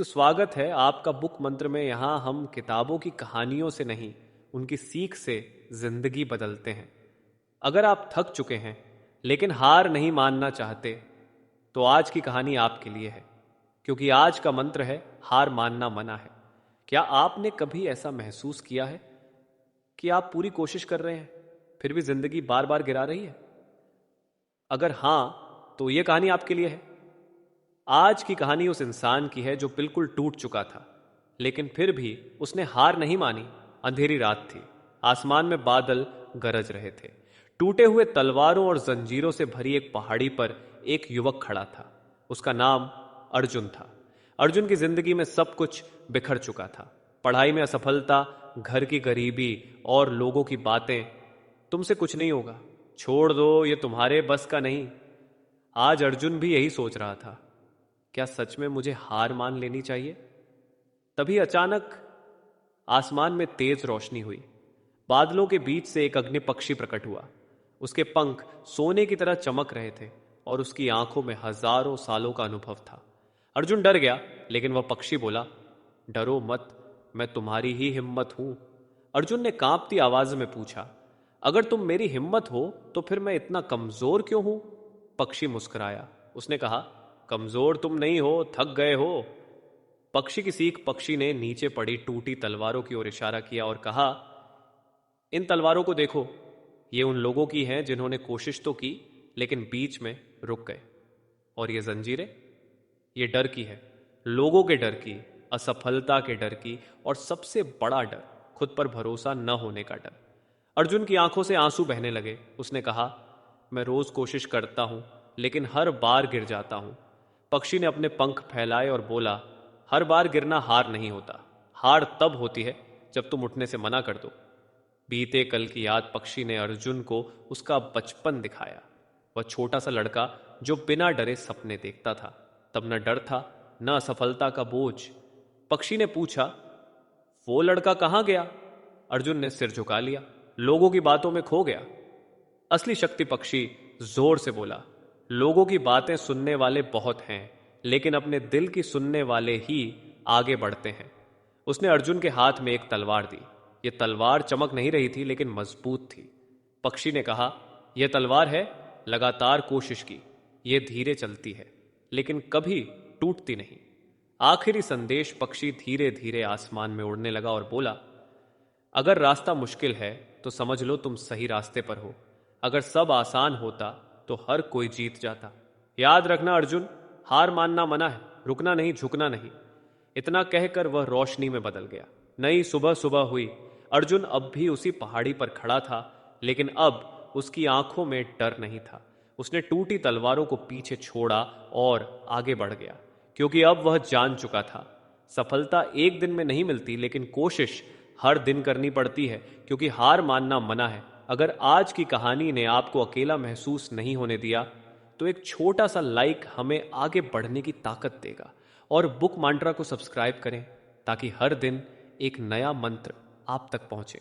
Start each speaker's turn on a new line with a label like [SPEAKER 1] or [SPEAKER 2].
[SPEAKER 1] तो स्वागत है आपका बुक मंत्र में। यहाँ हम किताबों की कहानियों से नहीं, उनकी सीख से जिंदगी बदलते हैं। अगर आप थक चुके हैं लेकिन हार नहीं मानना चाहते, तो आज की कहानी आपके लिए है, क्योंकि आज का मंत्र है हार मानना मना है। क्या आपने कभी ऐसा महसूस किया है कि आप पूरी कोशिश कर रहे हैं, फिर भी जिंदगी बार बार गिरा रही है? अगर हां, तो यह कहानी आपके लिए है। आज की कहानी उस इंसान की है जो बिल्कुल टूट चुका था, लेकिन फिर भी उसने हार नहीं मानी। अंधेरी रात थी, आसमान में बादल गरज रहे थे। टूटे हुए तलवारों और जंजीरों से भरी एक पहाड़ी पर एक युवक खड़ा था। उसका नाम अर्जुन था। अर्जुन की जिंदगी में सब कुछ बिखर चुका था। पढ़ाई में असफलता, घर की गरीबी और लोगों की बातें, तुमसे कुछ नहीं होगा, छोड़ दो, ये तुम्हारे बस का नहीं। आज अर्जुन भी यही सोच रहा था, क्या सच में मुझे हार मान लेनी चाहिए? तभी अचानक आसमान में तेज रोशनी हुई। बादलों के बीच से एक अग्नि पक्षी प्रकट हुआ। उसके पंख सोने की तरह चमक रहे थे और उसकी आंखों में हजारों सालों का अनुभव था। अर्जुन डर गया, लेकिन वह पक्षी बोला, डरो मत, मैं तुम्हारी ही हिम्मत हूं। अर्जुन ने कांपती आवाज में पूछा, अगर तुम मेरी हिम्मत हो तो फिर मैं इतना कमजोर क्यों हूं? पक्षी मुस्कुराया। उसने कहा, कमजोर तुम नहीं हो, थक गए हो। पक्षी की सीख पक्षी ने नीचे पड़ी टूटी तलवारों की ओर इशारा किया और कहा, इन तलवारों को देखो, ये उन लोगों की हैं जिन्होंने कोशिश तो की लेकिन बीच में रुक गए। और ये जंजीरें, ये डर की है, लोगों के डर की, असफलता के डर की, और सबसे बड़ा डर खुद पर भरोसा न होने का डर। अर्जुन की आंखों से आंसू बहने लगे। उसने कहा, मैं रोज कोशिश करता हूं लेकिन हर बार गिर जाता हूं। पक्षी ने अपने पंख फैलाए और बोला, हर बार गिरना हार नहीं होता, हार तब होती है जब तुम उठने से मना कर दो। बीते कल की याद पक्षी ने अर्जुन को उसका बचपन दिखाया। वह छोटा सा लड़का जो बिना डरे सपने देखता था। तब न डर था, न असफलता का बोझ। पक्षी ने पूछा, वो लड़का कहां गया? अर्जुन ने सिर झुका लिया, लोगों की बातों में खो गया। असली शक्ति पक्षी जोर से बोला, लोगों की बातें सुनने वाले बहुत हैं, लेकिन अपने दिल की सुनने वाले ही आगे बढ़ते हैं। उसने अर्जुन के हाथ में एक तलवार दी। यह तलवार चमक नहीं रही थी, लेकिन मजबूत थी। पक्षी ने कहा, यह तलवार है लगातार कोशिश की। यह धीरे चलती है लेकिन कभी टूटती नहीं। आखिरी संदेश पक्षी धीरे धीरे आसमान में उड़ने लगा और बोला, अगर रास्ता मुश्किल है तो समझ लो तुम सही रास्ते पर हो। अगर सब आसान होता तो हर कोई जीत जाता। याद रखना अर्जुन, हार मानना मना है, रुकना नहीं, झुकना नहीं। इतना कहकर वह रोशनी में बदल गया। नई सुबह सुबह हुई। अर्जुन अब भी उसी पहाड़ी पर खड़ा था, लेकिन अब उसकी आंखों में डर नहीं था। उसने टूटी तलवारों को पीछे छोड़ा और आगे बढ़ गया, क्योंकि अब वह जान चुका था, सफलता एक दिन में नहीं मिलती, लेकिन कोशिश हर दिन करनी पड़ती है, क्योंकि हार मानना मना है। अगर आज की कहानी ने आपको अकेला महसूस नहीं होने दिया, तो एक छोटा सा लाइक हमें आगे बढ़ने की ताकत देगा। और बुक मंत्रा को सब्सक्राइब करें ताकि हर दिन एक नया मंत्र आप तक पहुंचे।